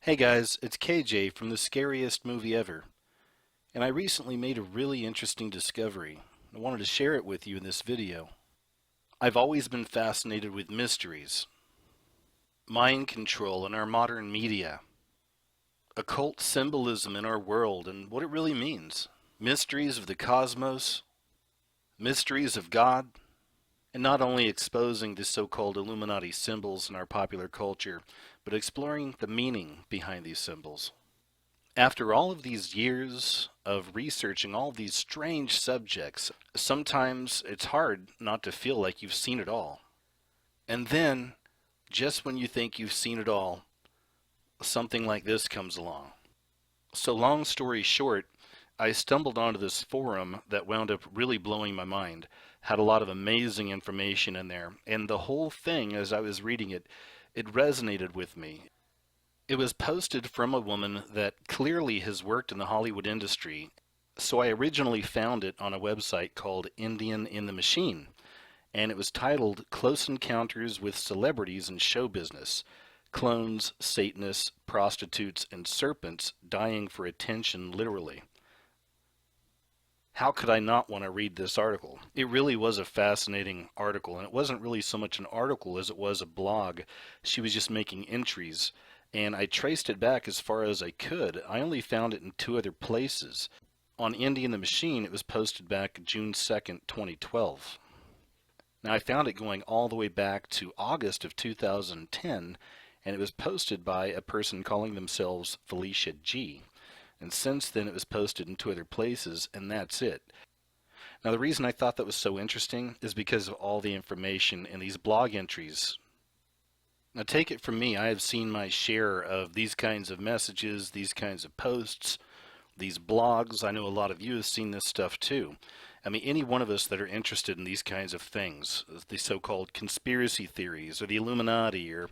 Hey guys, it's KJ from The Scariest Movie Ever, and I recently made a really interesting discovery. I wanted to share it with you in this video. I've always been fascinated with mysteries, mind control in our modern media, occult symbolism in our world and what it really means, mysteries of the cosmos, mysteries of God, and not only exposing the so-called Illuminati symbols in our popular culture, but exploring the meaning behind these symbols. After all of these years of researching all these strange subjects, sometimes it's hard not to feel like you've seen it all. And then, just when you think you've seen it all, something like this comes along. So long story short, I stumbled onto this forum that wound up really blowing my mind. Had a lot of amazing information in there, and the whole thing, as I was reading it, it resonated with me. It was posted from a woman that clearly has worked in the Hollywood industry, so I originally found it on a website called Indian in the Machine, and it was titled Close Encounters with Celebrities in Show Business: Clones, Satanists, Prostitutes, and Serpents Dying for Attention Literally. How could I not want to read this article? It really was a fascinating article, and it wasn't really so much an article as it was a blog. She was just making entries, and I traced it back as far as I could. I only found it in two other places. On Indie in the Machine, it was posted back June 2nd, 2012. Now I found it going all the way back to August of 2010, and it was posted by a person calling themselves Felicia G. And since then it was posted in two other places, and that's it. Now the reason I thought that was so interesting is because of all the information in these blog entries. Now take it from me, I have seen my share of these kinds of messages, these kinds of posts, these blogs. I know a lot of you have seen this stuff too. I mean, any one of us that are interested in these kinds of things, the so-called conspiracy theories, or the Illuminati, or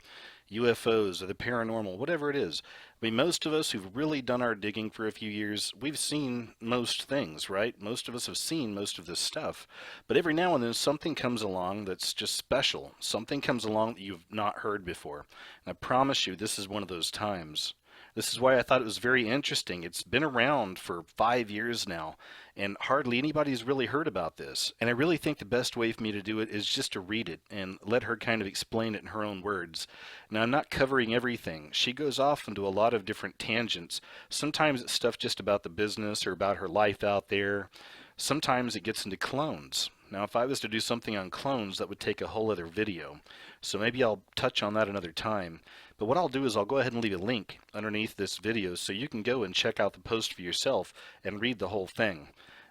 UFOs, or the paranormal, whatever it is. I mean, most of us who've really done our digging for a few years, we've seen most things, right? Most of us have seen most of this stuff. But every now and then something comes along that's just special. Something comes along that you've not heard before. And I promise you, this is one of those times. This is why I thought it was very interesting. It's been around for 5 years now, and hardly anybody's really heard about this. And I really think the best way for me to do it is just to read it and let her kind of explain it in her own words. Now, I'm not covering everything. She goes off into a lot of different tangents. Sometimes it's stuff just about the business or about her life out there. Sometimes it gets into clones. Now, if I was to do something on clones, that would take a whole other video. So maybe I'll touch on that another time. But what I'll do is I'll go ahead and leave a link underneath this video so you can go and check out the post for yourself and read the whole thing.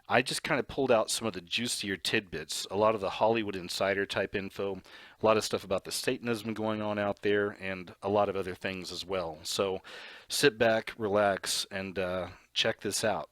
I just kind of pulled out some of the juicier tidbits, a lot of the Hollywood insider type info, a lot of stuff about the Satanism going on out there, and a lot of other things as well. So sit back, relax, and check this out.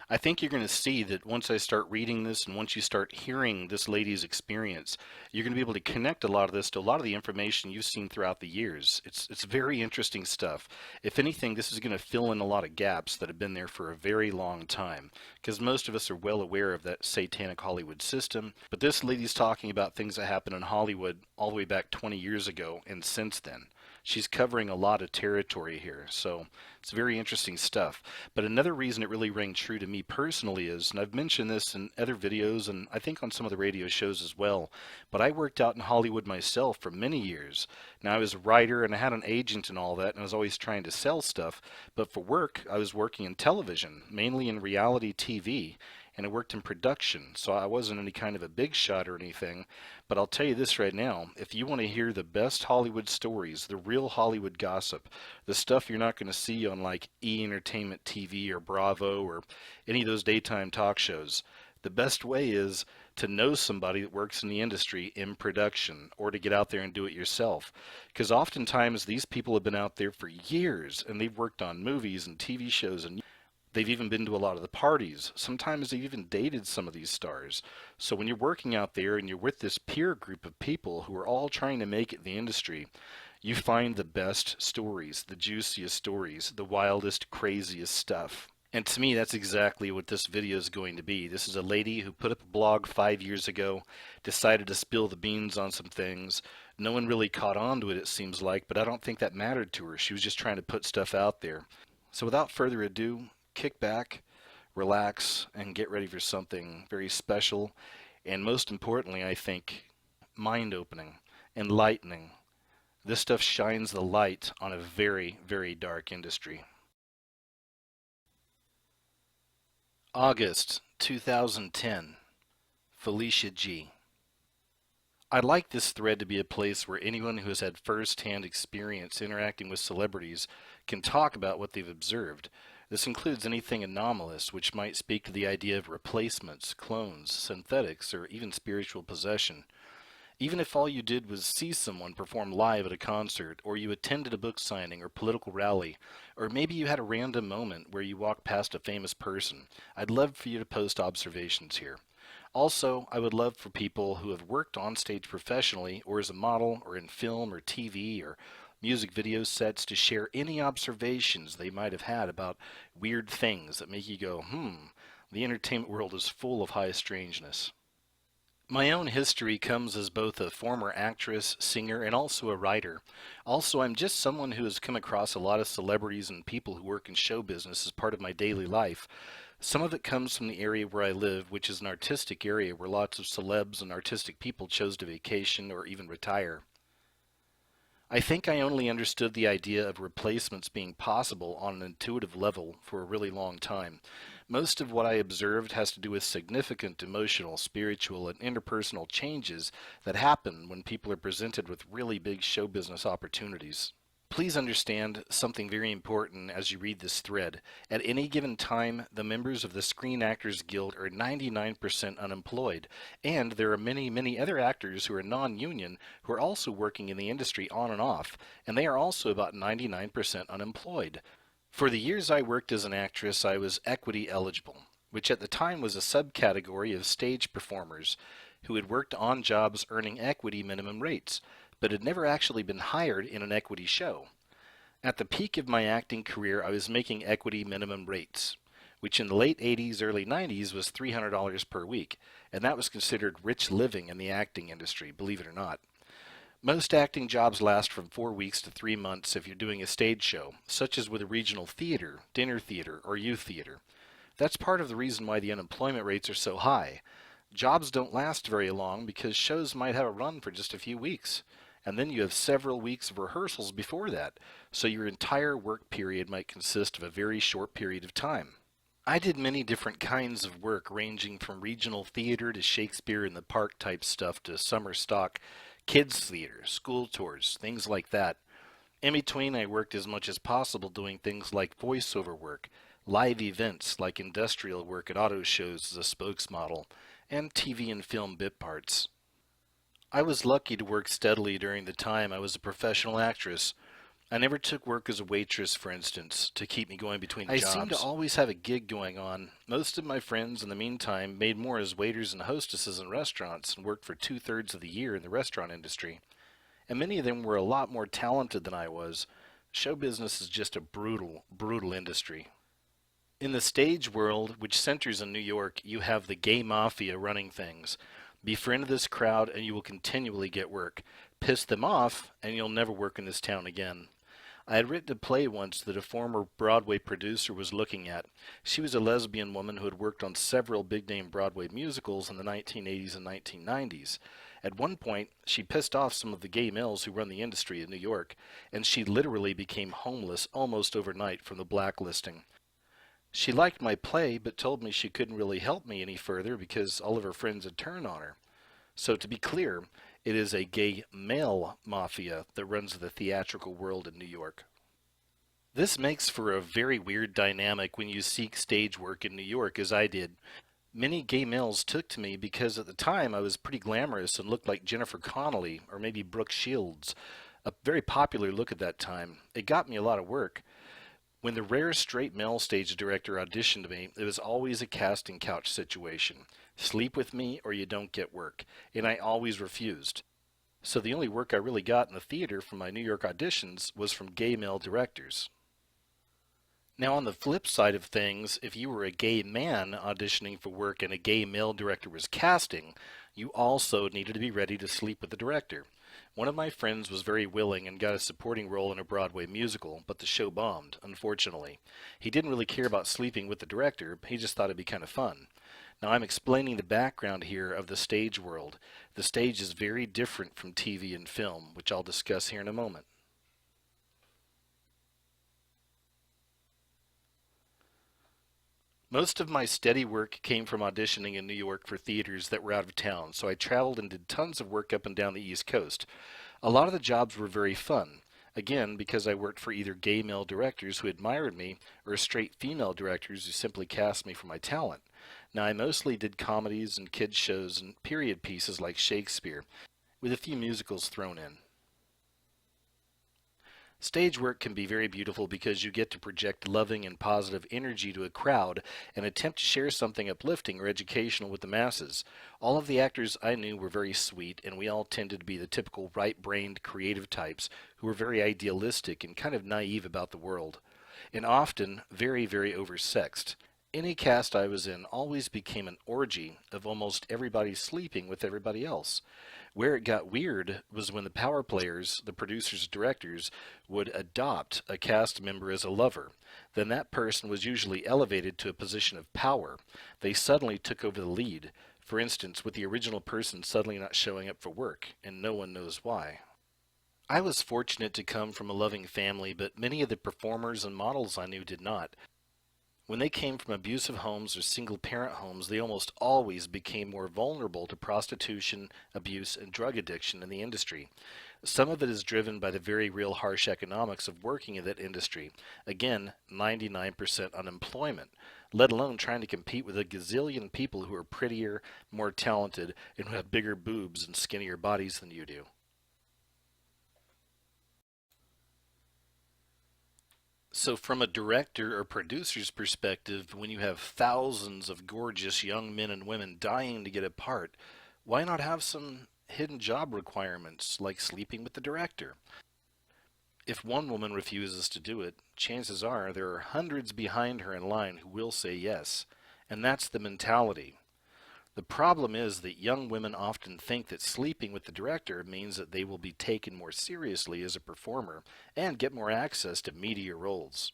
I think you're going to see that once I start reading this and once you start hearing this lady's experience, you're going to be able to connect a lot of this to a lot of the information you've seen throughout the years. It's very interesting stuff. If anything, this is going to fill in a lot of gaps that have been there for a very long time, because most of us are well aware of that satanic Hollywood system. But this lady's talking about things that happened in Hollywood all the way back 20 years ago and since then. She's covering a lot of territory here, so it's very interesting stuff. But another reason it really rang true to me personally is, and I've mentioned this in other videos and I think on some of the radio shows as well, but I worked out in Hollywood myself for many years. Now I was a writer and I had an agent and all that, and I was always trying to sell stuff, but for work I was working in television, mainly in reality TV, and I worked in production, so I wasn't any kind of a big shot or anything. But I'll tell you this right now, if you want to hear the best Hollywood stories, the real Hollywood gossip, the stuff you're not going to see on like E! Entertainment TV or Bravo or any of those daytime talk shows, the best way is to know somebody that works in the industry in production, or to get out there and do it yourself. Because oftentimes these people have been out there for years and they've worked on movies and TV shows, and they've even been to a lot of the parties. Sometimes they've even dated some of these stars. So when you're working out there and you're with this peer group of people who are all trying to make it in the industry, you find the best stories, the juiciest stories, the wildest, craziest stuff. And to me, that's exactly what this video is going to be. This is a lady who put up a blog 5 years ago, decided to spill the beans on some things, No one really caught on to it, it seems like, but I don't think that mattered to her. She was just trying to put stuff out there. So without further ado, kick back, relax, and get ready for something very special, and most importantly, I think, mind-opening, enlightening. This stuff shines the light on a very, very dark industry. August 2010. Felicia G. I'd like this thread to be a place where anyone who has had first-hand experience interacting with celebrities can talk about what they've observed. This includes anything anomalous, which might speak to the idea of replacements, clones, synthetics, or even spiritual possession. Even if all you did was see someone perform live at a concert, or you attended a book signing or political rally, or maybe you had a random moment where you walked past a famous person, I'd love for you to post observations here. Also, I would love for people who have worked on stage professionally or as a model or in film or TV or music video sets to share any observations they might have had about weird things that make you go, the entertainment world is full of high strangeness. My own history comes as both a former actress, singer, and also a writer. Also, I'm just someone who has come across a lot of celebrities and people who work in show business as part of my daily life. Some of it comes from the area where I live, which is an artistic area where lots of celebs and artistic people chose to vacation or even retire. I think I only understood the idea of replacements being possible on an intuitive level for a really long time. Most of what I observed has to do with significant emotional, spiritual, and interpersonal changes that happen when people are presented with really big show business opportunities. Please understand something very important as you read this thread. At any given time, the members of the Screen Actors Guild are 99% unemployed, and there are many, many other actors who are non-union who are also working in the industry on and off, and they are also about 99% unemployed. For the years I worked as an actress, I was equity eligible, which at the time was a subcategory of stage performers who had worked on jobs earning equity minimum rates, but had never actually been hired in an equity show. At the peak of my acting career, I was making equity minimum rates, which in the late 80s, early 90s was $300 per week, and that was considered rich living in the acting industry, believe it or not. Most acting jobs last from 4 weeks to 3 months if you're doing a stage show, such as with a regional theater, dinner theater, or youth theater. That's part of the reason why the unemployment rates are so high. Jobs don't last very long because shows might have a run for just a few weeks, and then you have several weeks of rehearsals before that, so your entire work period might consist of a very short period of time. I did many different kinds of work, ranging from regional theater to Shakespeare in the Park type stuff to summer stock, kids theater, school tours, things like that. In between, I worked as much as possible doing things like voiceover work, live events like industrial work at auto shows as a spokesmodel, and TV and film bit parts. I was lucky to work steadily during the time I was a professional actress. I never took work as a waitress, for instance, to keep me going between jobs. I seemed to always have a gig going on. Most of my friends, in the meantime, made more as waiters and hostesses in restaurants and worked for 2/3 of the year in the restaurant industry. And many of them were a lot more talented than I was. Show business is just a brutal, brutal industry. In the stage world, which centers in New York, you have the gay mafia running things. Befriend this crowd and you will continually get work. Piss them off and you'll never work in this town again. I had written a play once that a former Broadway producer was looking at. She was a lesbian woman who had worked on several big-name Broadway musicals in the 1980s and 1990s. At one point, she pissed off some of the gay males who run the industry in New York, and she literally became homeless almost overnight from the blacklisting. She liked my play, but told me she couldn't really help me any further because all of her friends had turned on her. So to be clear, it is a gay male mafia that runs the theatrical world in New York. This makes for a very weird dynamic when you seek stage work in New York, as I did. Many gay males took to me because at the time I was pretty glamorous and looked like Jennifer Connelly or maybe Brooke Shields, a very popular look at that time. It got me a lot of work. When the rare straight male stage director auditioned me, it was always a casting couch situation. Sleep with me or you don't get work, and I always refused. So the only work I really got in the theater from my New York auditions was from gay male directors. Now on the flip side of things, if you were a gay man auditioning for work and a gay male director was casting, you also needed to be ready to sleep with the director. One of my friends was very willing and got a supporting role in a Broadway musical, but the show bombed, unfortunately. He didn't really care about sleeping with the director, he just thought it'd be kind of fun. Now I'm explaining the background here of the stage world. The stage is very different from TV and film, which I'll discuss here in a moment. Most of my steady work came from auditioning in New York for theaters that were out of town, so I traveled and did tons of work up and down the East Coast. A lot of the jobs were very fun. Again, because I worked for either gay male directors who admired me or straight female directors who simply cast me for my talent. Now, I mostly did comedies and kids' shows and period pieces like Shakespeare, with a few musicals thrown in. Stage work can be very beautiful because you get to project loving and positive energy to a crowd and attempt to share something uplifting or educational with the masses. All of the actors I knew were very sweet, and we all tended to be the typical right-brained creative types who were very idealistic and kind of naive about the world, and often very, very oversexed. Any cast I was in always became an orgy of almost everybody sleeping with everybody else. Where it got weird was when the power players, the producers and directors, would adopt a cast member as a lover. Then that person was usually elevated to a position of power. They suddenly took over the lead, for instance, with the original person suddenly not showing up for work, and no one knows why. I was fortunate to come from a loving family, but many of the performers and models I knew did not. When they came from abusive homes or single-parent homes, they almost always became more vulnerable to prostitution, abuse, and drug addiction in the industry. Some of it is driven by the very real harsh economics of working in that industry. Again, 99% unemployment, let alone trying to compete with a gazillion people who are prettier, more talented, and who have bigger boobs and skinnier bodies than you do. So, from a director or producer's perspective, when you have thousands of gorgeous young men and women dying to get a part, why not have some hidden job requirements like sleeping with the director? If one woman refuses to do it, chances are there are hundreds behind her in line who will say yes. And that's the mentality. The problem is that young women often think that sleeping with the director means that they will be taken more seriously as a performer and get more access to meatier roles.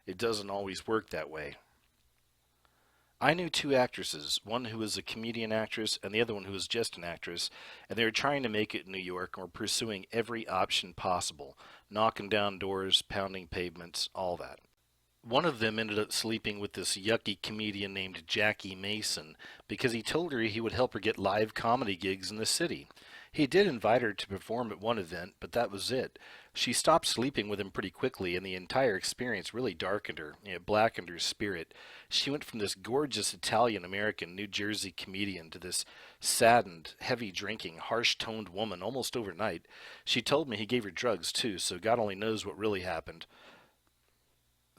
It doesn't always work that way. I knew two actresses, one who was a comedian actress and the other one who was just an actress, and they were trying to make it in New York and were pursuing every option possible, knocking down doors, pounding pavements, all that. One of them ended up sleeping with this yucky comedian named Jackie Mason because he told her he would help her get live comedy gigs in the city. He did invite her to perform at one event, but that was it. She stopped sleeping with him pretty quickly, and the entire experience really darkened her, blackened her spirit. She went from this gorgeous Italian-American New Jersey comedian to this saddened, heavy-drinking, harsh-toned woman almost overnight. She told me he gave her drugs, too, so God only knows what really happened.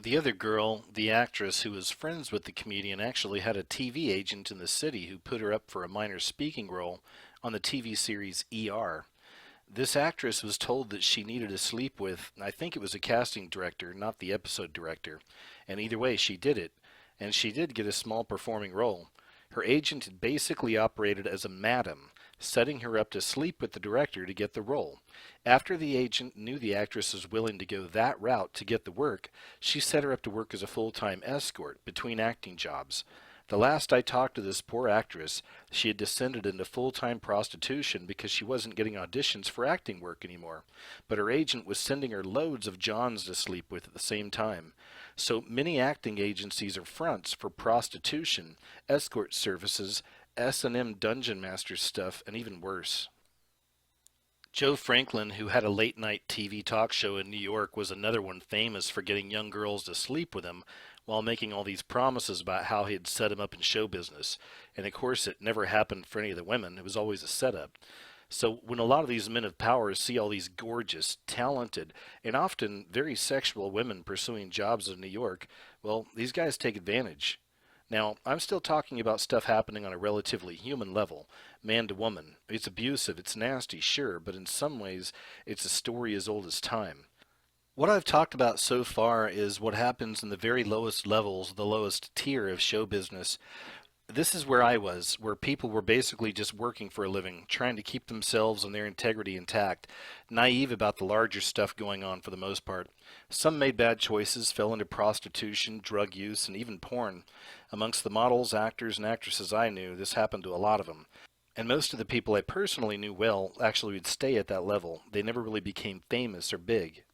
The other girl, the actress who was friends with the comedian, actually had a TV agent in the city who put her up for a minor speaking role on the TV series ER. This actress was told that she needed to sleep with, I think it was a casting director, not the episode director, and either way she did it, and she did get a small performing role. Her agent had basically operated as a madam, setting her up to sleep with the director to get the role. After the agent knew the actress was willing to go that route to get the work, she set her up to work as a full-time escort between acting jobs. The last I talked to this poor actress, she had descended into full-time prostitution because she wasn't getting auditions for acting work anymore. But her agent was sending her loads of Johns to sleep with at the same time. So many acting agencies are fronts for prostitution, escort services, S&M dungeon master stuff, and even worse. Joe Franklin, who had a late-night TV talk show in New York, was another one famous for getting young girls to sleep with him while making all these promises about how he had set him up in show business. And of course, it never happened for any of the women. It was always a setup. So when a lot of these men of power see all these gorgeous, talented, and often very sexual women pursuing jobs in New York, well, these guys take advantage. Now, I'm still talking about stuff happening on a relatively human level, man to woman. It's abusive, it's nasty, sure, but in some ways, it's a story as old as time. What I've talked about so far is what happens in the very lowest levels, the lowest tier of show business. This is where I was, where people were basically just working for a living, trying to keep themselves and their integrity intact, naive about the larger stuff going on for the most part. Some made bad choices, fell into prostitution, drug use, and even porn. Amongst the models, actors, and actresses I knew, this happened to a lot of them. And most of the people I personally knew well actually would stay at that level. They never really became famous or big.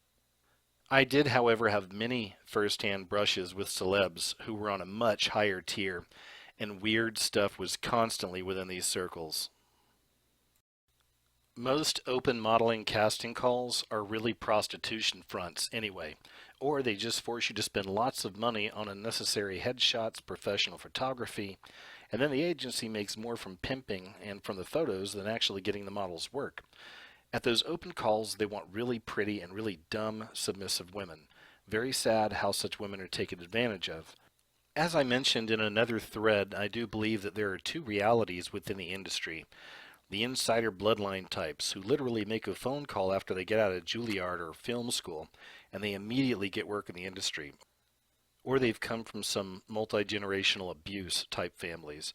I did, however, have many first-hand brushes with celebs who were on a much higher tier, and weird stuff was constantly within these circles. Most open modeling casting calls are really prostitution fronts anyway, or they just force you to spend lots of money on unnecessary headshots, professional photography, and then the agency makes more from pimping and from the photos than actually getting the model's work. At those open calls, they want really pretty and really dumb, submissive women. Very sad how such women are taken advantage of. As I mentioned in another thread, I do believe that there are two realities within the industry. The insider bloodline types who literally make a phone call after they get out of Juilliard or film school, and they immediately get work in the industry. Or they've come from some multi-generational abuse type families.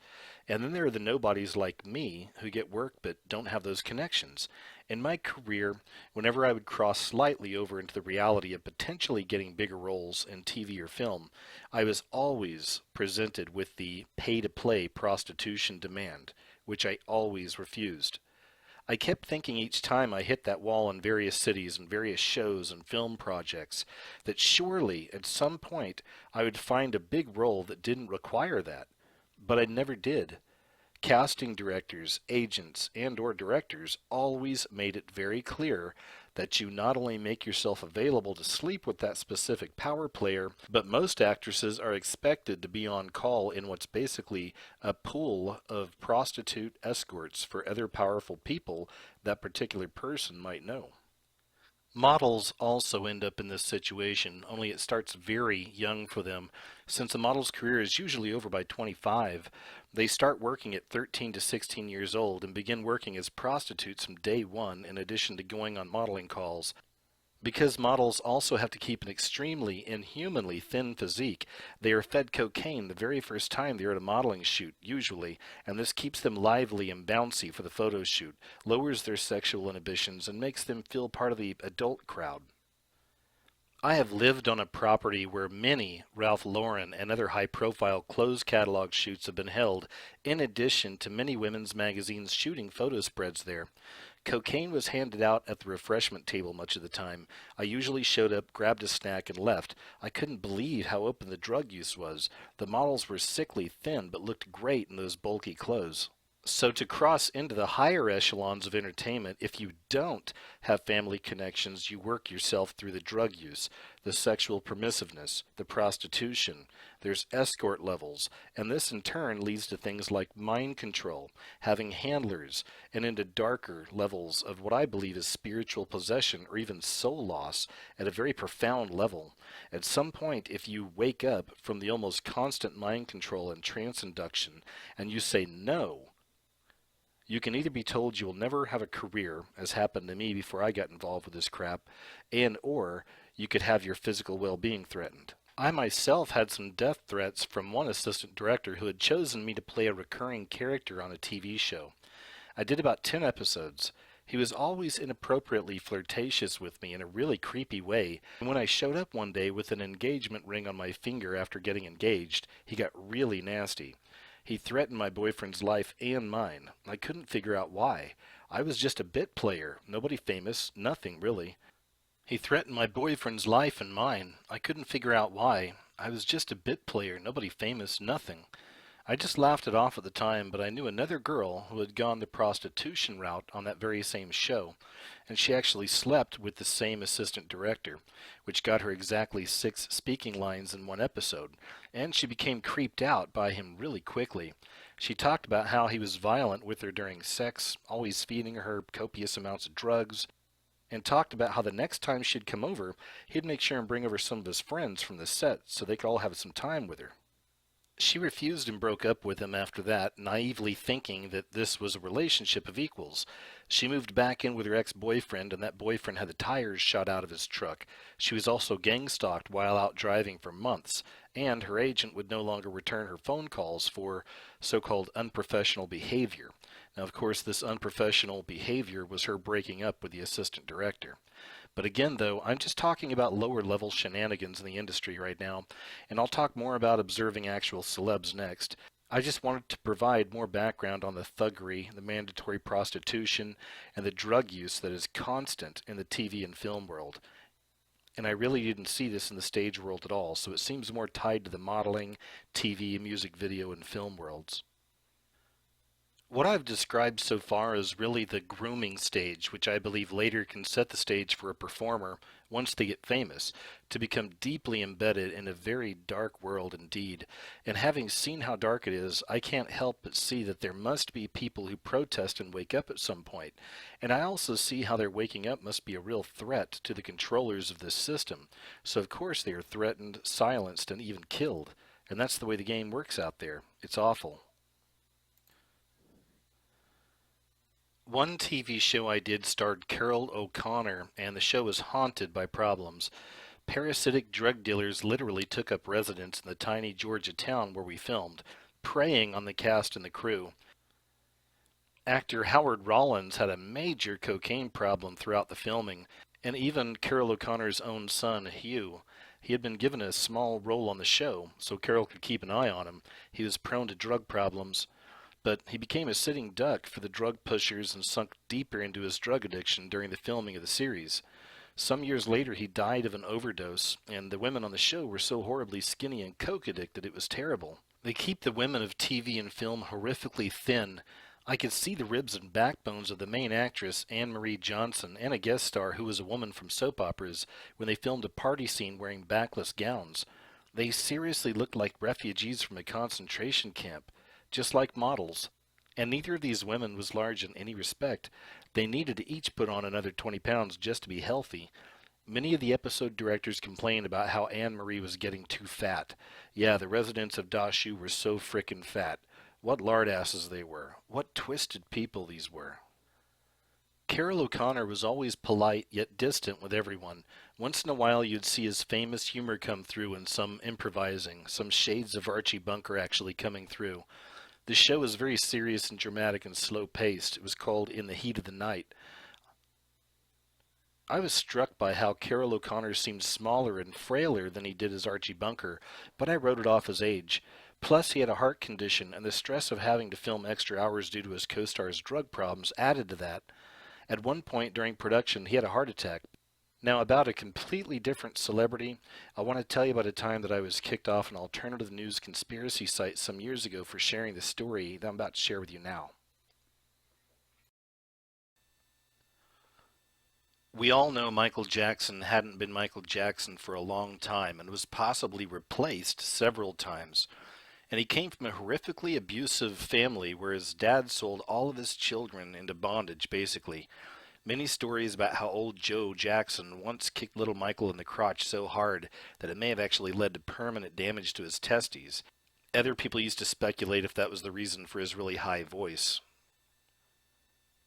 And then there are the nobodies like me who get work but don't have those connections. In my career, whenever I would cross slightly over into the reality of potentially getting bigger roles in TV or film, I was always presented with the pay-to-play prostitution demand, which I always refused. I kept thinking each time I hit that wall in various cities and various shows and film projects that surely at some point I would find a big role that didn't require that. But I never did. Casting directors, agents, and/or directors always made it very clear that you not only make yourself available to sleep with that specific power player, but most actresses are expected to be on call in what's basically a pool of prostitute escorts for other powerful people that particular person might know. Models also end up in this situation, only it starts very young for them. Since a model's career is usually over by 25, they start working at 13 to 16 years old and begin working as prostitutes from day one in addition to going on modeling calls. Because models also have to keep an extremely inhumanly thin physique, they are fed cocaine the very first time they're at a modeling shoot, usually, and this keeps them lively and bouncy for the photo shoot, lowers their sexual inhibitions, and makes them feel part of the adult crowd. I have lived on a property where many Ralph Lauren and other high-profile clothes catalog shoots have been held, in addition to many women's magazines shooting photo spreads there. Cocaine was handed out at the refreshment table much of the time. I usually showed up, grabbed a snack, and left. I couldn't believe how open the drug use was. The models were sickly thin, but looked great in those bulky clothes. So to cross into the higher echelons of entertainment, if you don't have family connections, you work yourself through the drug use, the sexual permissiveness, the prostitution. There's escort levels, and this in turn leads to things like mind control, having handlers, and into darker levels of what I believe is spiritual possession or even soul loss at a very profound level. At some point, if you wake up from the almost constant mind control and trance induction, and you say no, you can either be told you will never have a career, as happened to me before I got involved with this crap, and or you could have your physical well-being threatened. I myself had some death threats from one assistant director who had chosen me to play a recurring character on a TV show. I did about 10 episodes. He was always inappropriately flirtatious with me in a really creepy way, and when I showed up one day with an engagement ring on my finger after getting engaged, he got really nasty. He threatened my boyfriend's life and mine. I couldn't figure out why. I was just a bit player, nobody famous, nothing really. He threatened my boyfriend's life and mine. I couldn't figure out why. I was just a bit player, nobody famous, nothing. I just laughed it off at the time, but I knew another girl who had gone the prostitution route on that very same show, and she actually slept with the same assistant director, which got her exactly 6 speaking lines in one episode, and she became creeped out by him really quickly. She talked about how he was violent with her during sex, always feeding her copious amounts of drugs, and talked about how the next time she'd come over, he'd make sure and bring over some of his friends from the set so they could all have some time with her. She refused and broke up with him after that, naively thinking that this was a relationship of equals. She moved back in with her ex-boyfriend, and that boyfriend had the tires shot out of his truck. She was also gang-stalked while out driving for months, and her agent would no longer return her phone calls for so-called unprofessional behavior. Now, of course, this unprofessional behavior was her breaking up with the assistant director. But again, though, I'm just talking about lower level shenanigans in the industry right now, and I'll talk more about observing actual celebs next. I just wanted to provide more background on the thuggery, the mandatory prostitution, and the drug use that is constant in the TV and film world. And I really didn't see this in the stage world at all, so it seems more tied to the modeling, TV, music video, and film worlds. What I've described so far is really the grooming stage, which I believe later can set the stage for a performer, once they get famous, to become deeply embedded in a very dark world indeed. And having seen how dark it is, I can't help but see that there must be people who protest and wake up at some point. And I also see how their waking up must be a real threat to the controllers of this system. So of course they are threatened, silenced, and even killed. And that's the way the game works out there. It's awful. One TV show I did starred Carol O'Connor, and the show was haunted by problems. Parasitic drug dealers literally took up residence in the tiny Georgia town where we filmed, preying on the cast and the crew. Actor Howard Rollins had a major cocaine problem throughout the filming, and even Carol O'Connor's own son, Hugh. He had been given a small role on the show, so Carol could keep an eye on him. He was prone to drug problems, but he became a sitting duck for the drug pushers and sunk deeper into his drug addiction during the filming of the series. Some years later he died of an overdose, and the women on the show were so horribly skinny and coke addicted it was terrible. They keep the women of TV and film horrifically thin. I could see the ribs and backbones of the main actress, Anne Marie Johnson, and a guest star who was a woman from soap operas when they filmed a party scene wearing backless gowns. They seriously looked like refugees from a concentration camp, just like models. And neither of these women was large in any respect. They needed to each put on another 20 pounds just to be healthy. Many of the episode directors complained about how Anne Marie was getting too fat. Yeah, the residents of Dashu were so frickin' fat. What lardasses they were. What twisted people these were. Carol O'Connor was always polite yet distant with everyone. Once in a while you'd see his famous humor come through in some improvising, some shades of Archie Bunker actually coming through. The show was very serious and dramatic and slow-paced. It was called In the Heat of the Night. I was struck by how Carol O'Connor seemed smaller and frailer than he did as Archie Bunker, but I wrote it off as age. Plus, he had a heart condition, and the stress of having to film extra hours due to his co-star's drug problems added to that. At one point during production, he had a heart attack. Now, about a completely different celebrity, I want to tell you about a time that I was kicked off an alternative news conspiracy site some years ago for sharing the story that I'm about to share with you now. We all know Michael Jackson hadn't been Michael Jackson for a long time and was possibly replaced several times. And he came from a horrifically abusive family where his dad sold all of his children into bondage, basically. Many stories about how old Joe Jackson once kicked little Michael in the crotch so hard that it may have actually led to permanent damage to his testes. Other people used to speculate if that was the reason for his really high voice.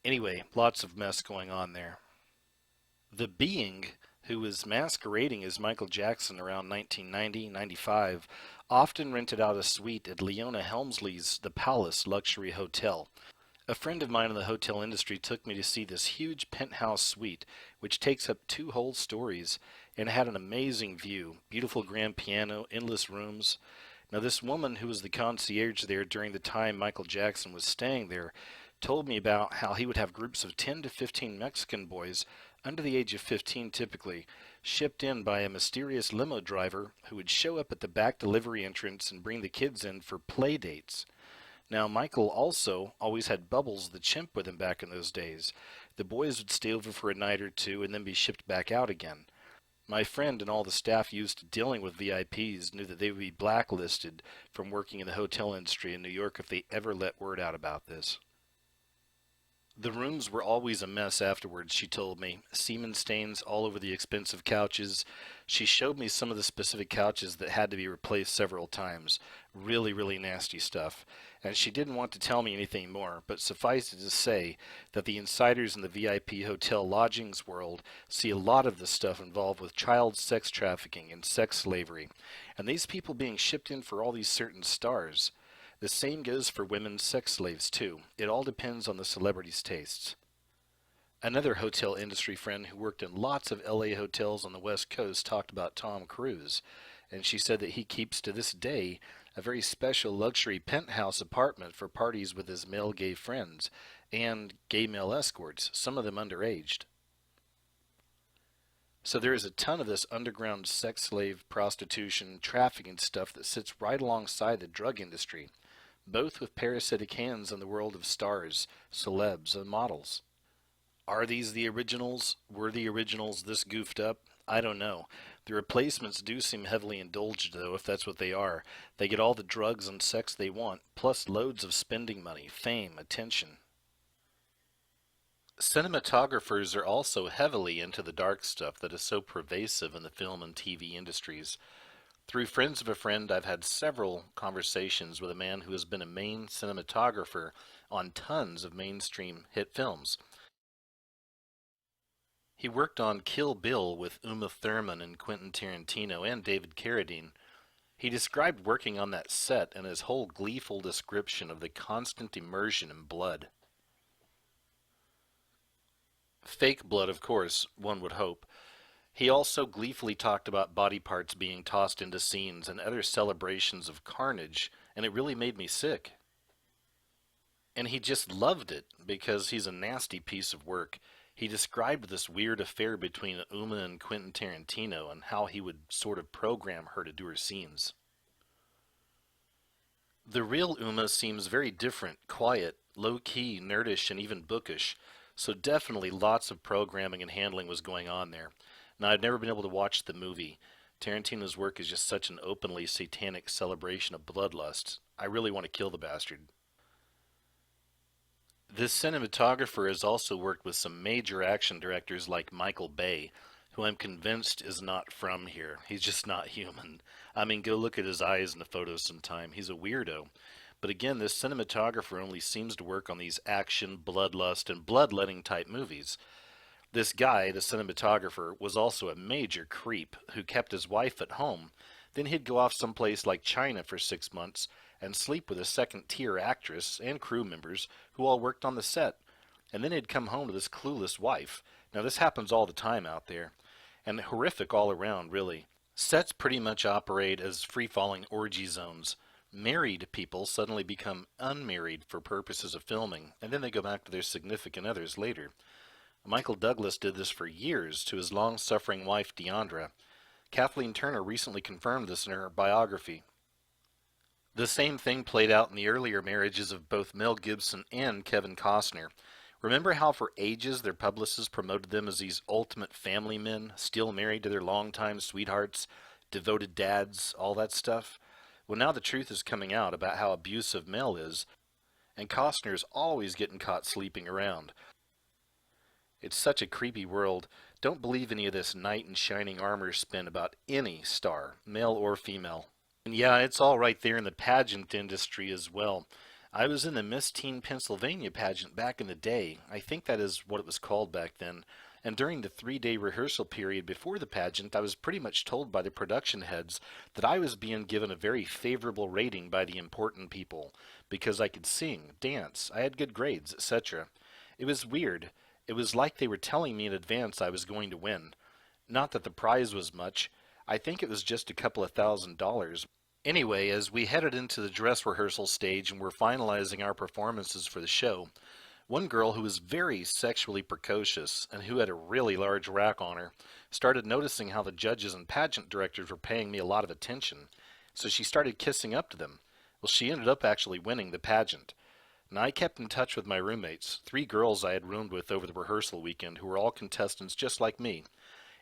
Anyway, lots of mess going on there. The Being, who was masquerading as Michael Jackson around 1990-95, often rented out a suite at Leona Helmsley's The Palace luxury hotel. A friend of mine in the hotel industry took me to see this huge penthouse suite, which takes up 2 whole stories, and had an amazing view, beautiful grand piano, endless rooms. Now this woman who was the concierge there during the time Michael Jackson was staying there told me about how he would have groups of 10 to 15 Mexican boys, under the age of 15 typically, shipped in by a mysterious limo driver who would show up at the back delivery entrance and bring the kids in for play dates. Now, Michael also always had Bubbles the chimp with him back in those days. The boys would stay over for a night or two and then be shipped back out again. My friend and all the staff used to dealing with VIPs knew that they would be blacklisted from working in the hotel industry in New York if they ever let word out about this. The rooms were always a mess afterwards, she told me. Semen stains all over the expensive couches. She showed me some of the specific couches that had to be replaced several times. Really, really nasty stuff. And she didn't want to tell me anything more, but suffice it to say that the insiders in the VIP hotel lodgings world see a lot of this stuff involved with child sex trafficking and sex slavery. And these people being shipped in for all these certain stars. The same goes for women's sex slaves, too. It all depends on the celebrity's tastes. Another hotel industry friend who worked in lots of LA hotels on the West Coast talked about Tom Cruise, and she said that he keeps to this day a very special luxury penthouse apartment for parties with his male gay friends and gay male escorts, some of them underaged. So there is a ton of this underground sex slave, prostitution, trafficking stuff that sits right alongside the drug industry, both with parasitic hands in the world of stars, celebs, and models. Are these the originals? Were the originals this goofed up? I don't know. The replacements do seem heavily indulged, though, if that's what they are. They get all the drugs and sex they want, plus loads of spending money, fame, attention. Cinematographers are also heavily into the dark stuff that is so pervasive in the film and TV industries. Through friends of a friend, I've had several conversations with a man who has been a main cinematographer on tons of mainstream hit films. He worked on Kill Bill with Uma Thurman and Quentin Tarantino and David Carradine. He described working on that set and his whole gleeful description of the constant immersion in blood. Fake blood, of course, one would hope. He also gleefully talked about body parts being tossed into scenes and other celebrations of carnage, and it really made me sick. And he just loved it because he's a nasty piece of work. He described this weird affair between Uma and Quentin Tarantino and how he would sort of program her to do her scenes. The real Uma seems very different, quiet, low-key, nerdish, and even bookish, so definitely lots of programming and handling was going on there. Now, I've never been able to watch the movie. Tarantino's work is just such an openly satanic celebration of bloodlust. I really want to kill the bastard. This cinematographer has also worked with some major action directors like Michael Bay, who I'm convinced is not from here. He's just not human. I mean, go look at his eyes in the photos sometime. He's a weirdo. But again, this cinematographer only seems to work on these action, bloodlust, and bloodletting type movies. This guy, the cinematographer, was also a major creep who kept his wife at home. Then he'd go off someplace like China for 6 months and sleep with a second-tier actress and crew members who all worked on the set. And then he'd come home to this clueless wife. Now, this happens all the time out there. And horrific all around, really. Sets pretty much operate as free-falling orgy zones. Married people suddenly become unmarried for purposes of filming, and then they go back to their significant others later. Michael Douglas did this for years to his long-suffering wife, Deandra. Kathleen Turner recently confirmed this in her biography. The same thing played out in the earlier marriages of both Mel Gibson and Kevin Costner. Remember how for ages their publicists promoted them as these ultimate family men, still married to their longtime sweethearts, devoted dads, all that stuff? Well, now the truth is coming out about how abusive Mel is, and Costner's always getting caught sleeping around. It's such a creepy world. Don't believe any of this knight in shining armor spin about any star, male or female. And yeah, it's all right there in the pageant industry as well. I was in the Miss Teen Pennsylvania pageant back in the day. I think that is what it was called back then. And during the 3-day rehearsal period before the pageant, I was pretty much told by the production heads that I was being given a very favorable rating by the important people because I could sing, dance, I had good grades, etc. It was weird. It was like they were telling me in advance I was going to win. Not that the prize was much. I think it was just a couple of $1,000s. Anyway, as we headed into the dress rehearsal stage and were finalizing our performances for the show, one girl who was very sexually precocious and who had a really large rack on her started noticing how the judges and pageant directors were paying me a lot of attention. So she started kissing up to them. Well, she ended up actually winning the pageant. And I kept in touch with my roommates, 3 girls I had roomed with over the rehearsal weekend who were all contestants just like me.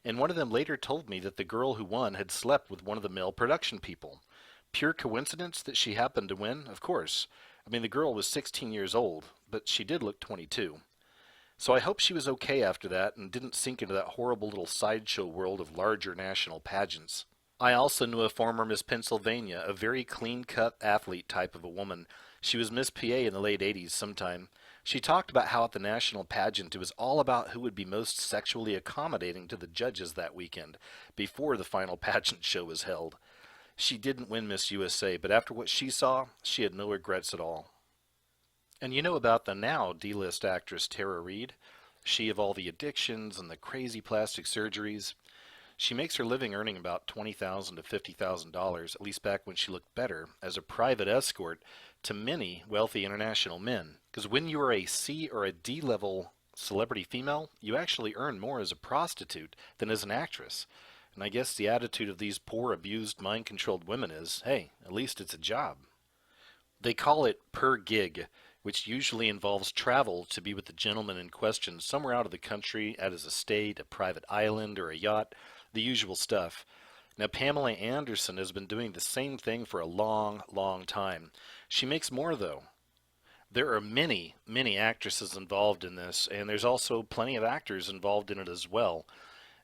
And one of them later told me that the girl who won had slept with one of the male production people. Pure coincidence that she happened to win? Of course. I mean, the girl was 16 years old, but she did look 22. So I hope she was okay after that and didn't sink into that horrible little sideshow world of larger national pageants. I also knew a former Miss Pennsylvania, a very clean-cut athlete type of a woman. She was Miss PA in the late 80s sometime. She talked about how at the national pageant it was all about who would be most sexually accommodating to the judges that weekend, before the final pageant show was held. She didn't win Miss USA, but after what she saw, she had no regrets at all. And you know about the now D-list actress Tara Reid? She of all the addictions and the crazy plastic surgeries. She makes her living earning about $20,000 to $50,000, at least back when she looked better, as a private escort to many wealthy international men. Because when you are a C or a D level celebrity female, you actually earn more as a prostitute than as an actress. And I guess the attitude of these poor, abused, mind controlled women is, hey, at least it's a job. They call it per gig, which usually involves travel to be with the gentleman in question somewhere out of the country, at his estate, a private island, or a yacht, the usual stuff. Now, Pamela Anderson has been doing the same thing for a long, long time. She makes more, though. There are many, many actresses involved in this, and there's also plenty of actors involved in it as well.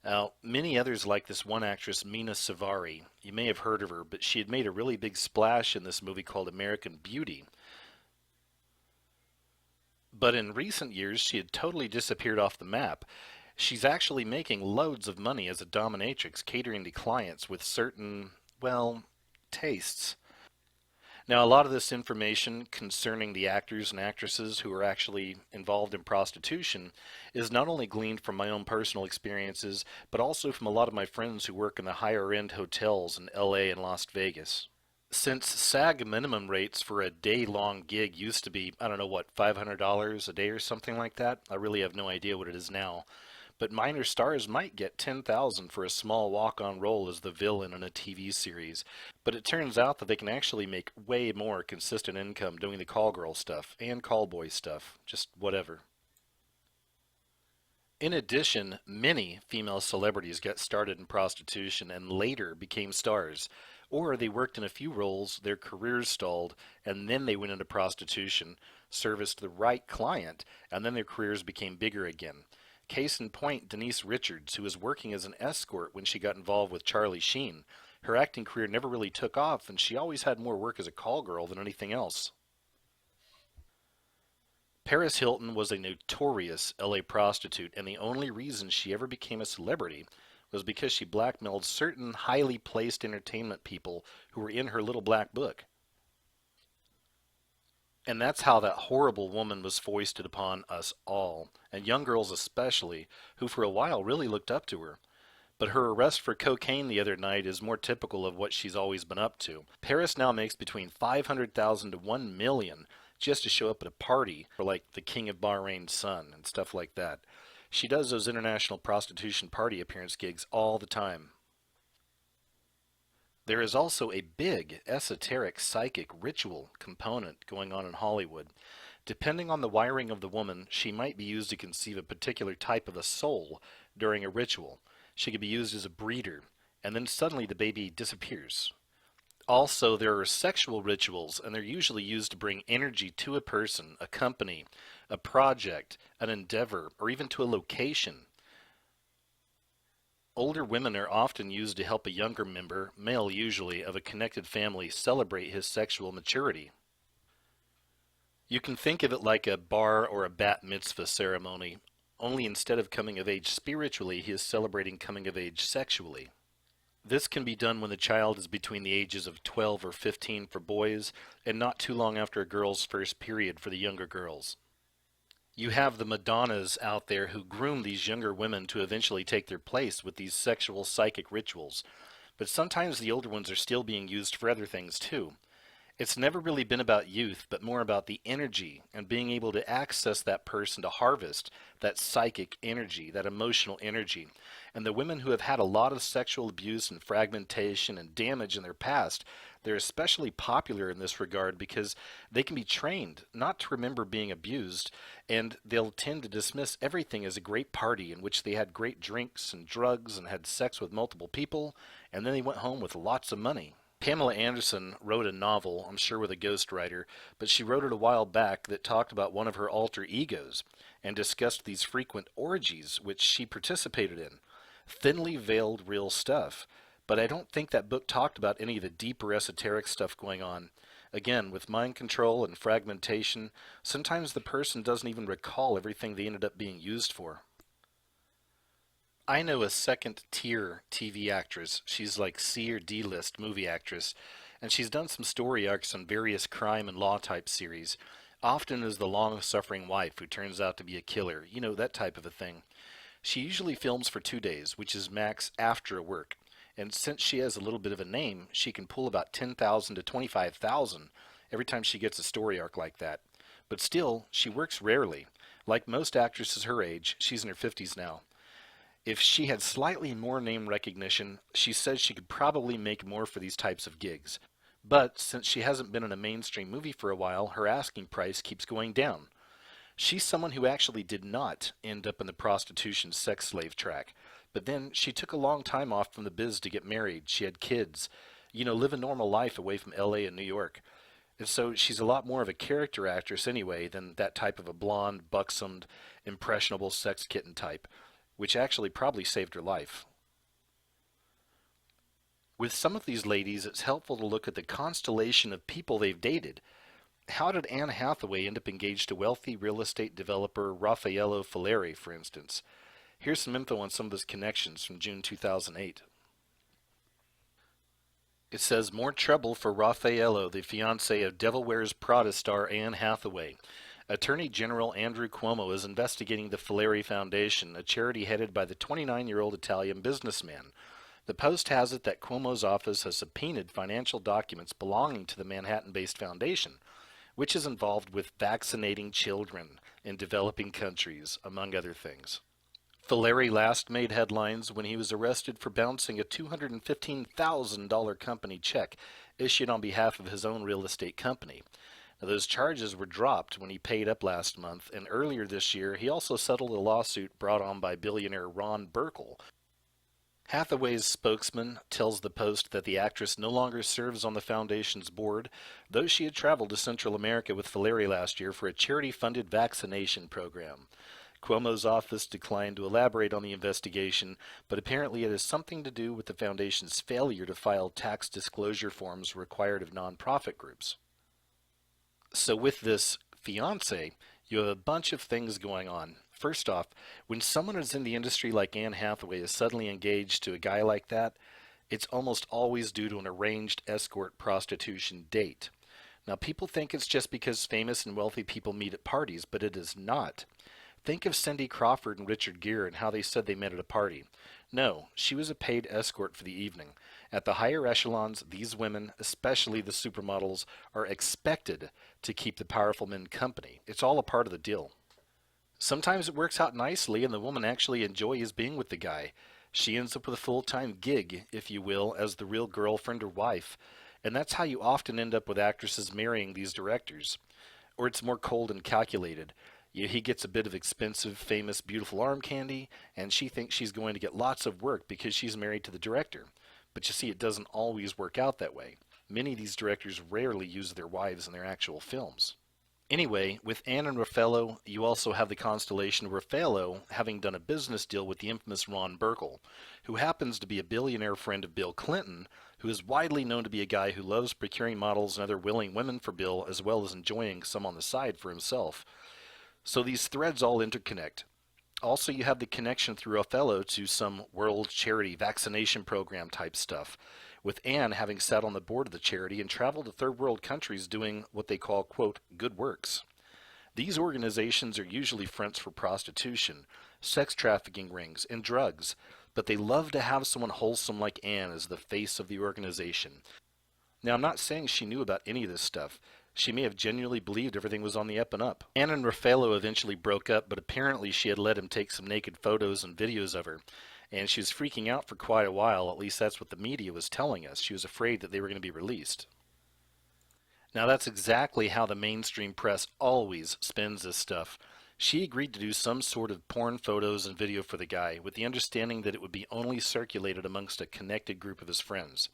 Now, many others like this one actress, Mina Savari. You may have heard of her, but she had made a really big splash in this movie called American Beauty. But in recent years, she had totally disappeared off the map. She's actually making loads of money as a dominatrix, catering to clients with certain, well, tastes. Now, a lot of this information concerning the actors and actresses who are actually involved in prostitution is not only gleaned from my own personal experiences, but also from a lot of my friends who work in the higher end hotels in LA and Las Vegas. Since SAG minimum rates for a day-long gig used to be, I don't know what, $500 a day or something like that. I really have no idea what it is now. But minor stars might get $10,000 for a small walk-on role as the villain in a TV series. But it turns out that they can actually make way more consistent income doing the call girl stuff and call boy stuff, just whatever. In addition, many female celebrities got started in prostitution and later became stars. Or they worked in a few roles, their careers stalled, and then they went into prostitution, serviced the right client, and then their careers became bigger again. Case in point, Denise Richards, who was working as an escort when she got involved with Charlie Sheen. Her acting career never really took off, and she always had more work as a call girl than anything else. Paris Hilton was a notorious LA prostitute, and the only reason she ever became a celebrity was because she blackmailed certain highly placed entertainment people who were in her little black book. And that's how that horrible woman was foisted upon us all, and young girls especially, who for a while really looked up to her. But her arrest for cocaine the other night is more typical of what she's always been up to. Paris now makes between 500,000 to 1 million just to show up at a party for like the King of Bahrain's son and stuff like that. She does those international prostitution party appearance gigs all the time. There is also a big esoteric psychic ritual component going on in Hollywood. Depending on the wiring of the woman, she might be used to conceive a particular type of a soul during a ritual. She could be used as a breeder, and then suddenly the baby disappears. Also, there are sexual rituals, and they're usually used to bring energy to a person, a company, a project, an endeavor, or even to a location. Older women are often used to help a younger member, male usually, of a connected family celebrate his sexual maturity. You can think of it like a bar or a bat mitzvah ceremony, only instead of coming of age spiritually, he is celebrating coming of age sexually. This can be done when the child is between the ages of 12 or 15 for boys, and not too long after a girl's first period for the younger girls. You have the Madonnas out there who groom these younger women to eventually take their place with these sexual psychic rituals, but sometimes the older ones are still being used for other things too. It's never really been about youth, but more about the energy and being able to access that person to harvest that psychic energy, that emotional energy. And the women who have had a lot of sexual abuse and fragmentation and damage in their past, they're especially popular in this regard because they can be trained not to remember being abused, and they'll tend to dismiss everything as a great party in which they had great drinks and drugs and had sex with multiple people, and then they went home with lots of money. Pamela Anderson wrote a novel, I'm sure with a ghostwriter, but she wrote it a while back that talked about one of her alter egos. and discussed these frequent orgies which she participated in. Thinly veiled real stuff. But I don't think that book talked about any of the deeper esoteric stuff going on. Again, with mind control and fragmentation, sometimes the person doesn't even recall everything they ended up being used for. I know a second tier TV actress. She's like C or D list movie actress, and she's done some story arcs on various crime and law type series, often as the long suffering wife who turns out to be a killer, that type of a thing. She usually films for 2 days, which is max after work. And since she has a little bit of a name, she can pull about 10,000 to 25,000 every time she gets a story arc like that. But still, she works rarely. Like most actresses her age, she's in her 50s now. If she had slightly more name recognition, she says she could probably make more for these types of gigs. But since she hasn't been in a mainstream movie for a while, her asking price keeps going down. She's someone who actually did not end up in the prostitution sex slave track. But then she took a long time off from the biz to get married. She had kids, live a normal life away from LA and New York. And so she's a lot more of a character actress anyway than that type of a blonde, buxomed, impressionable sex kitten type, which actually probably saved her life. With some of these ladies, it's helpful to look at the constellation of people they've dated. How did Anne Hathaway end up engaged to wealthy real estate developer Raffaello Falleri, for instance? Here's some info on some of his connections from June 2008. It says, more trouble for Raffaello, the fiancé of Devil Wears Prada star Anne Hathaway. Attorney General Andrew Cuomo is investigating the Falleri Foundation, a charity headed by the 29-year-old Italian businessman. The Post has it that Cuomo's office has subpoenaed financial documents belonging to the Manhattan-based foundation, which is involved with vaccinating children in developing countries, among other things. Falleri last made headlines when he was arrested for bouncing a $215,000 company check issued on behalf of his own real estate company. Now, those charges were dropped when he paid up last month, and earlier this year he also settled a lawsuit brought on by billionaire Ron Burkle. Hathaway's spokesman tells the Post that the actress no longer serves on the foundation's board, though she had traveled to Central America with Falleri last year for a charity-funded vaccination program. Cuomo's office declined to elaborate on the investigation, but apparently it has something to do with the foundation's failure to file tax disclosure forms required of nonprofit groups. So with this fiancé, you have a bunch of things going on. First off, when someone is in the industry like Anne Hathaway is suddenly engaged to a guy like that, it's almost always due to an arranged escort prostitution date. Now, people think it's just because famous and wealthy people meet at parties, but it is not. Think of Cindy Crawford and Richard Gere and how they said they met at a party. No, she was a paid escort for the evening. At the higher echelons, these women, especially the supermodels, are expected to keep the powerful men company. It's all a part of the deal. Sometimes it works out nicely and the woman actually enjoys being with the guy. She ends up with a full-time gig, if you will, as the real girlfriend or wife. And that's how you often end up with actresses marrying these directors. Or it's more cold and calculated. He gets a bit of expensive, famous, beautiful arm candy, and she thinks she's going to get lots of work because she's married to the director. But you see, it doesn't always work out that way. Many of these directors rarely use their wives in their actual films. Anyway, with Anne and Raffaello, you also have the constellation of Raffaello having done a business deal with the infamous Ron Burkle, who happens to be a billionaire friend of Bill Clinton, who is widely known to be a guy who loves procuring models and other willing women for Bill, as well as enjoying some on the side for himself. So these threads all interconnect. Also, you have the connection through Raffaello to some world charity vaccination program type stuff, with Anne having sat on the board of the charity and traveled to third world countries doing what they call, quote, good works. These organizations are usually fronts for prostitution, sex trafficking rings, and drugs, but they love to have someone wholesome like Anne as the face of the organization. Now, I'm not saying she knew about any of this stuff. She may have genuinely believed everything was on the up and up. Anne and Raffaello eventually broke up, but apparently she had let him take some naked photos and videos of her. And she was freaking out for quite a while, at least that's what the media was telling us. She was afraid that they were going to be released. Now that's exactly how the mainstream press always spins this stuff. She agreed to do some sort of porn photos and video for the guy, with the understanding that it would be only circulated amongst a connected group of his friends.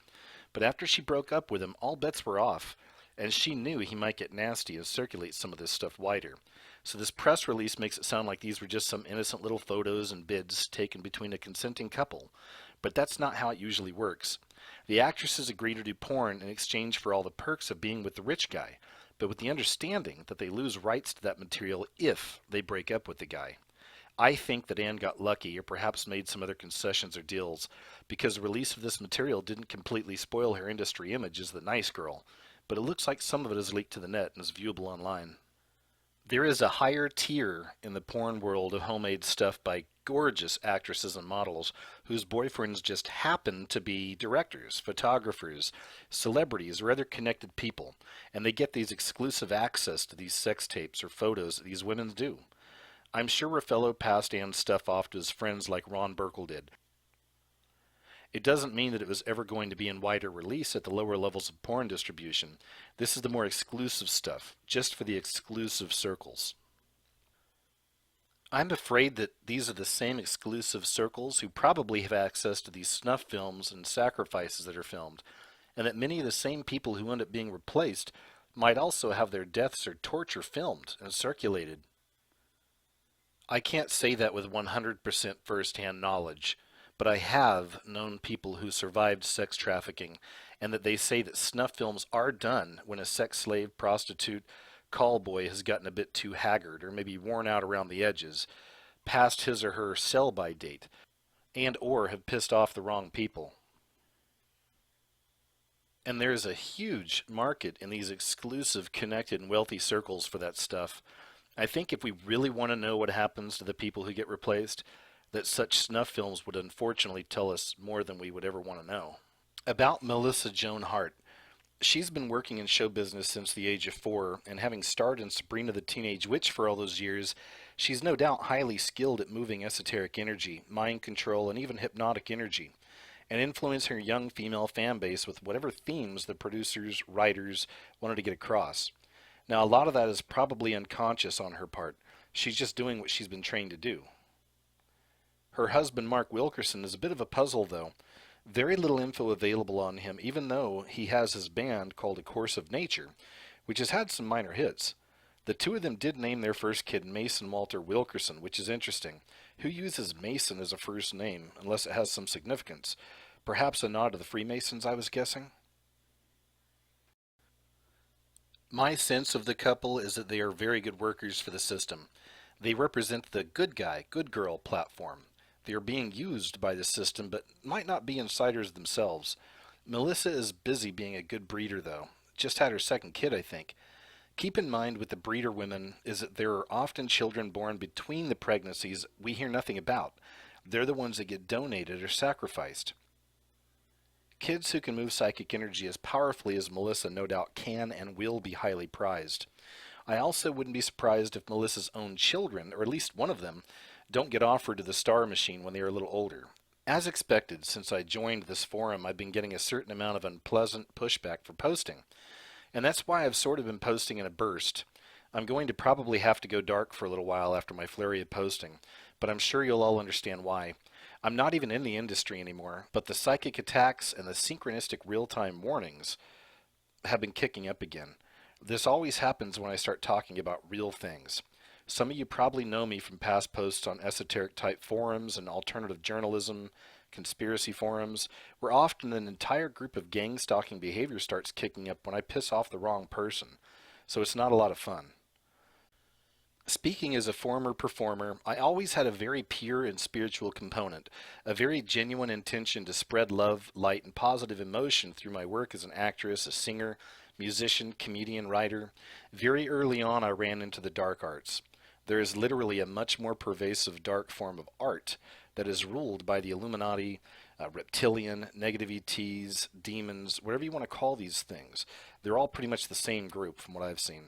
But after she broke up with him, all bets were off, and she knew he might get nasty and circulate some of this stuff wider. So this press release makes it sound like these were just some innocent little photos and bids taken between a consenting couple. But that's not how it usually works. The actresses agree to do porn in exchange for all the perks of being with the rich guy, but with the understanding that they lose rights to that material if they break up with the guy. I think that Anne got lucky or perhaps made some other concessions or deals because the release of this material didn't completely spoil her industry image as the nice girl, but it looks like some of it is leaked to the net and is viewable online. There is a higher tier in the porn world of homemade stuff by gorgeous actresses and models whose boyfriends just happen to be directors, photographers, celebrities, or other connected people, and they get these exclusive access to these sex tapes or photos that these women do. I'm sure Raffaello passed Anne's stuff off to his friends like Ron Burkle did. It doesn't mean that it was ever going to be in wider release at the lower levels of porn distribution. This is the more exclusive stuff, just for the exclusive circles. I'm afraid that these are the same exclusive circles who probably have access to these snuff films and sacrifices that are filmed, and that many of the same people who end up being replaced might also have their deaths or torture filmed and circulated. I can't say that with 100% first-hand knowledge, but I have known people who survived sex trafficking, and that they say that snuff films are done when a sex slave, prostitute, call boy has gotten a bit too haggard or maybe worn out around the edges, past his or her sell-by date, and or have pissed off the wrong people. And there's a huge market in these exclusive, connected, and wealthy circles for that stuff. I think if we really want to know what happens to the people who get replaced, that such snuff films would unfortunately tell us more than we would ever want to know. About Melissa Joan Hart. She's been working in show business since the age of 4, and having starred in Sabrina the Teenage Witch for all those years, she's no doubt highly skilled at moving esoteric energy, mind control, and even hypnotic energy, and influence her young female fan base with whatever themes the producers, writers wanted to get across. Now, a lot of that is probably unconscious on her part. She's just doing what she's been trained to do. Her husband, Mark Wilkerson, is a bit of a puzzle, though. Very little info available on him, even though he has his band called A Course of Nature, which has had some minor hits. The two of them did name their first kid Mason Walter Wilkerson, which is interesting. Who uses Mason as a first name, unless it has some significance? Perhaps a nod to the Freemasons, I was guessing? My sense of the couple is that they are very good workers for the system. They represent the good guy, good girl platform. They are being used by the system, but might not be insiders themselves. Melissa is busy being a good breeder, though. Just had her second kid, I think. Keep in mind with the breeder women is that there are often children born between the pregnancies we hear nothing about. They're the ones that get donated or sacrificed. Kids who can move psychic energy as powerfully as Melissa no doubt can and will be highly prized. I also wouldn't be surprised if Melissa's own children, or at least one of them, don't get offered to the Star Machine when they are a little older. As expected, since I joined this forum, I've been getting a certain amount of unpleasant pushback for posting. And that's why I've sort of been posting in a burst. I'm going to probably have to go dark for a little while after my flurry of posting, but I'm sure you'll all understand why. I'm not even in the industry anymore, but the psychic attacks and the synchronistic real-time warnings have been kicking up again. This always happens when I start talking about real things. Some of you probably know me from past posts on esoteric-type forums and alternative journalism, conspiracy forums, where often an entire group of gang-stalking behavior starts kicking up when I piss off the wrong person. So it's not a lot of fun. Speaking as a former performer, I always had a very pure and spiritual component, a very genuine intention to spread love, light, and positive emotion through my work as an actress, a singer, musician, comedian, writer. Very early on, I ran into the dark arts. There is literally a much more pervasive dark form of art that is ruled by the Illuminati, reptilian, negative ETs, demons, whatever you want to call these things. They're all pretty much the same group from what I've seen.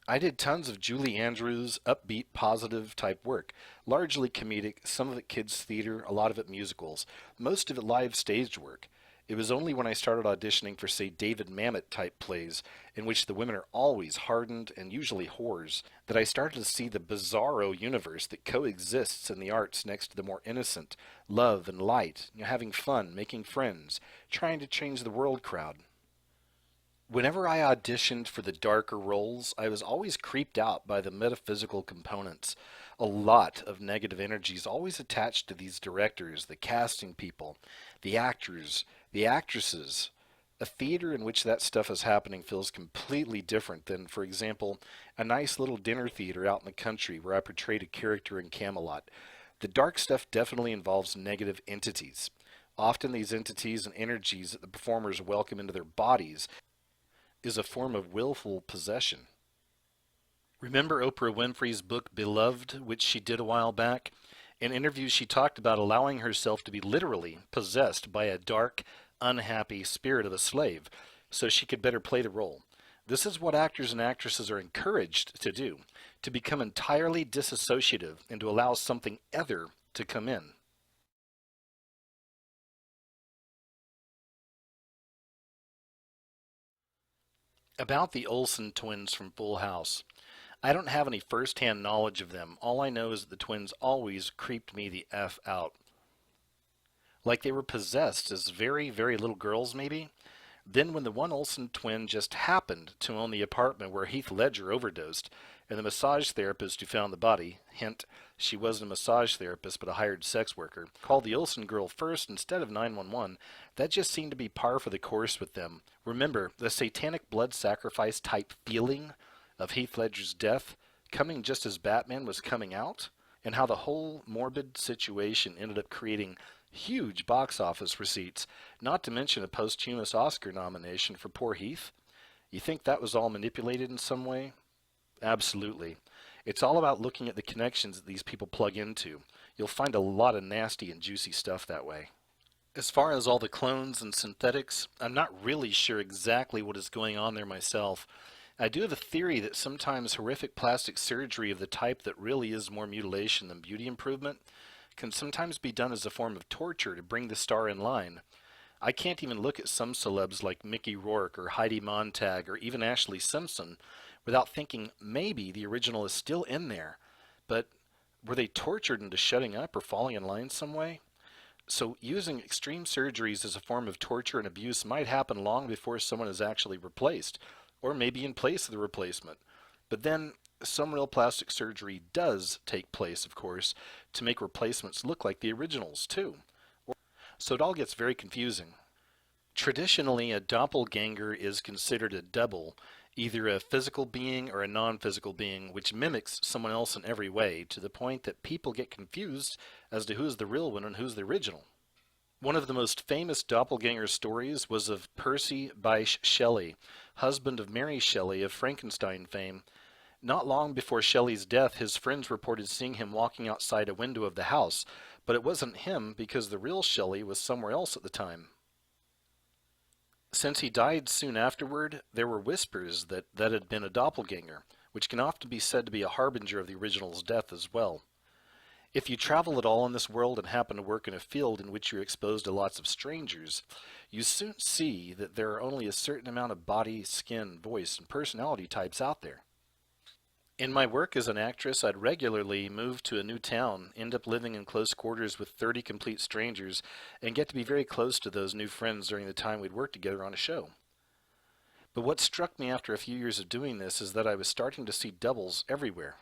I did tons of Julie Andrews, upbeat, positive type work, largely comedic, some of it kids theater, a lot of it musicals, most of it live stage work. It was only when I started auditioning for, say, David Mamet type plays, in which the women are always hardened and usually whores, that I started to see the bizarro universe that coexists in the arts next to the more innocent, love and light, having fun, making friends, trying to change the world crowd. Whenever I auditioned for the darker roles, I was always creeped out by the metaphysical components. A lot of negative energy is always attached to these directors, the casting people, the actors, the actresses. A theater in which that stuff is happening feels completely different than, for example, a nice little dinner theater out in the country where I portrayed a character in Camelot. The dark stuff definitely involves negative entities. Often these entities and energies that the performers welcome into their bodies is a form of willful possession. Remember Oprah Winfrey's book Beloved, which she did a while back? In interviews, she talked about allowing herself to be literally possessed by a dark, unhappy spirit of a slave so she could better play the role. This is what actors and actresses are encouraged to do, to become entirely disassociative and to allow something other to come in. About the Olsen twins from Full House. I don't have any first-hand knowledge of them. All I know is that the twins always creeped me the F out. Like they were possessed as very, very little girls, maybe? Then when the one Olsen twin just happened to own the apartment where Heath Ledger overdosed, and the massage therapist who found the body, hint, she wasn't a massage therapist but a hired sex worker, called the Olsen girl first instead of 911, that just seemed to be par for the course with them. Remember, the satanic blood sacrifice type feeling of Heath Ledger's death coming just as Batman was coming out? And how the whole morbid situation ended up creating huge box office receipts, not to mention a posthumous Oscar nomination for poor Heath? You think that was all manipulated in some way? Absolutely. It's all about looking at the connections that these people plug into. You'll find a lot of nasty and juicy stuff that way. As far as all the clones and synthetics, I'm not really sure exactly what is going on there myself. I do have a theory that sometimes horrific plastic surgery of the type that really is more mutilation than beauty improvement can sometimes be done as a form of torture to bring the star in line. I can't even look at some celebs like Mickey Rourke or Heidi Montag or even Ashley Simpson without thinking maybe the original is still in there, but were they tortured into shutting up or falling in line some way? So using extreme surgeries as a form of torture and abuse might happen long before someone is actually replaced, or maybe in place of the replacement. But then some real plastic surgery does take place, of course, to make replacements look like the originals too. So it all gets very confusing. Traditionally, a doppelganger is considered a double, either a physical being or a non-physical being, which mimics someone else in every way, to the point that people get confused as to who's the real one and who's the original. One of the most famous doppelganger stories was of Percy Bysshe Shelley, husband of Mary Shelley of Frankenstein fame. Not long before Shelley's death, his friends reported seeing him walking outside a window of the house, but it wasn't him because the real Shelley was somewhere else at the time. Since he died soon afterward, there were whispers that that had been a doppelganger, which can often be said to be a harbinger of the original's death as well. If you travel at all in this world and happen to work in a field in which you're exposed to lots of strangers, you soon see that there are only a certain amount of body, skin, voice, and personality types out there. In my work as an actress, I'd regularly move to a new town, end up living in close quarters with 30 complete strangers, and get to be very close to those new friends during the time we'd work together on a show. But what struck me after a few years of doing this is that I was starting to see doubles everywhere.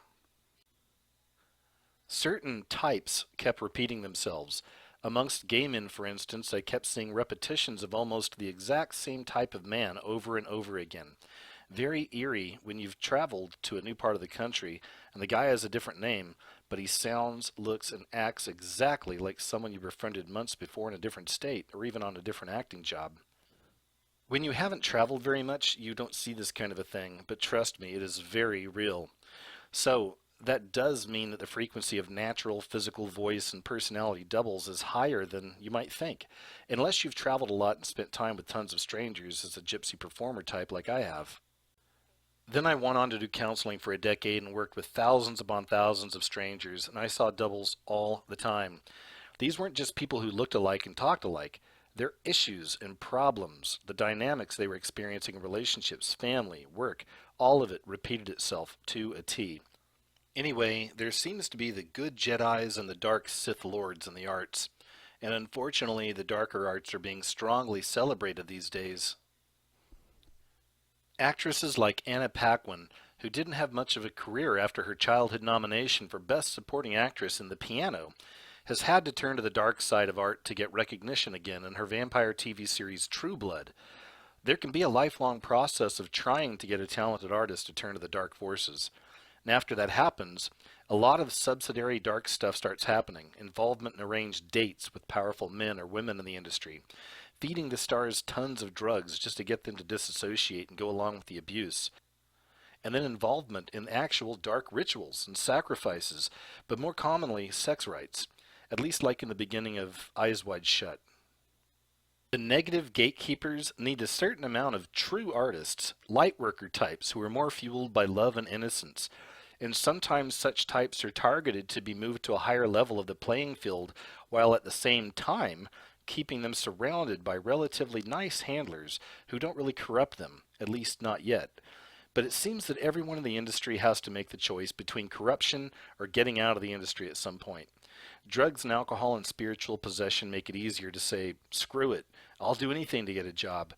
Certain types kept repeating themselves. Amongst gay men, for instance, I kept seeing repetitions of almost the exact same type of man over and over again. Very eerie when you've traveled to a new part of the country and the guy has a different name, but he sounds, looks, and acts exactly like someone you befriended months before in a different state or even on a different acting job. When you haven't traveled very much, you don't see this kind of a thing, but trust me, it is very real. So, that does mean that the frequency of natural physical voice and personality doubles is higher than you might think, unless you've traveled a lot and spent time with tons of strangers as a gypsy performer type like I have. Then I went on to do counseling for a decade and worked with thousands upon thousands of strangers, and I saw doubles all the time. These weren't just people who looked alike and talked alike. Their issues and problems, the dynamics they were experiencing in relationships, family, work, all of it repeated itself to a T. Anyway, there seems to be the good Jedis and the dark Sith Lords in the arts, and unfortunately the darker arts are being strongly celebrated these days. Actresses like Anna Paquin, who didn't have much of a career after her childhood nomination for Best Supporting Actress in The Piano, has had to turn to the dark side of art to get recognition again in her vampire TV series True Blood. There can be a lifelong process of trying to get a talented artist to turn to the dark forces. And after that happens, a lot of subsidiary dark stuff starts happening. Involvement in arranged dates with powerful men or women in the industry. Feeding the stars tons of drugs just to get them to disassociate and go along with the abuse. And then involvement in actual dark rituals and sacrifices, but more commonly, sex rites. At least like in the beginning of Eyes Wide Shut. The negative gatekeepers need a certain amount of true artists, lightworker types who are more fueled by love and innocence. And sometimes such types are targeted to be moved to a higher level of the playing field, while at the same time keeping them surrounded by relatively nice handlers who don't really corrupt them, at least not yet. But it seems that everyone in the industry has to make the choice between corruption or getting out of the industry at some point. Drugs and alcohol and spiritual possession make it easier to say, screw it, I'll do anything to get a job.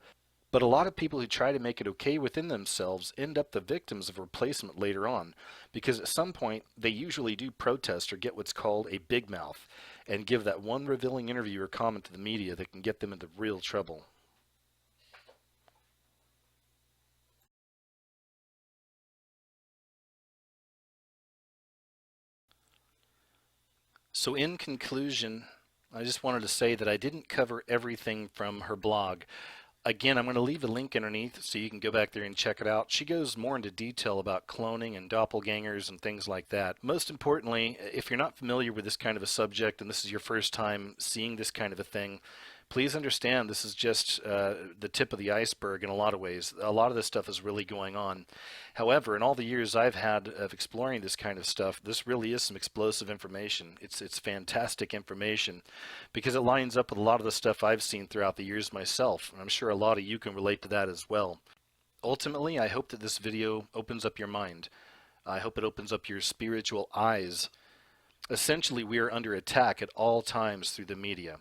But a lot of people who try to make it okay within themselves end up the victims of replacement later on, because at some point they usually do protest or get what's called a big mouth, and give that one revealing interview or comment to the media that can get them into real trouble. So in conclusion, I just wanted to say that I didn't cover everything from her blog. Again, I'm going to leave a link underneath so you can go back there and check it out. She goes more into detail about cloning and doppelgangers and things like that. Most importantly, if you're not familiar with this kind of a subject and this is your first time seeing this kind of a thing, please understand this is just the tip of the iceberg in a lot of ways. A lot of this stuff is really going on. However, in all the years I've had of exploring this kind of stuff, this really is some explosive information. It's fantastic information because it lines up with a lot of the stuff I've seen throughout the years myself, and I'm sure a lot of you can relate to that as well. Ultimately, I hope that this video opens up your mind. I hope it opens up your spiritual eyes. Essentially, we are under attack at all times through the media.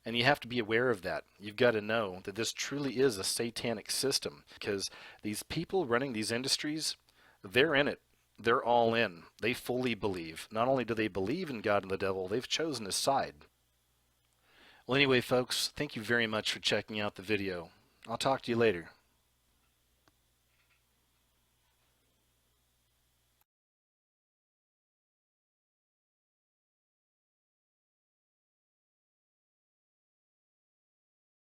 And you have to be aware of that. You've got to know that this truly is a satanic system, because these people running these industries, they're in it. They're all in. They fully believe. Not only do they believe in God and the devil, they've chosen a side. Well, anyway, folks, thank you very much for checking out the video. I'll talk to you later.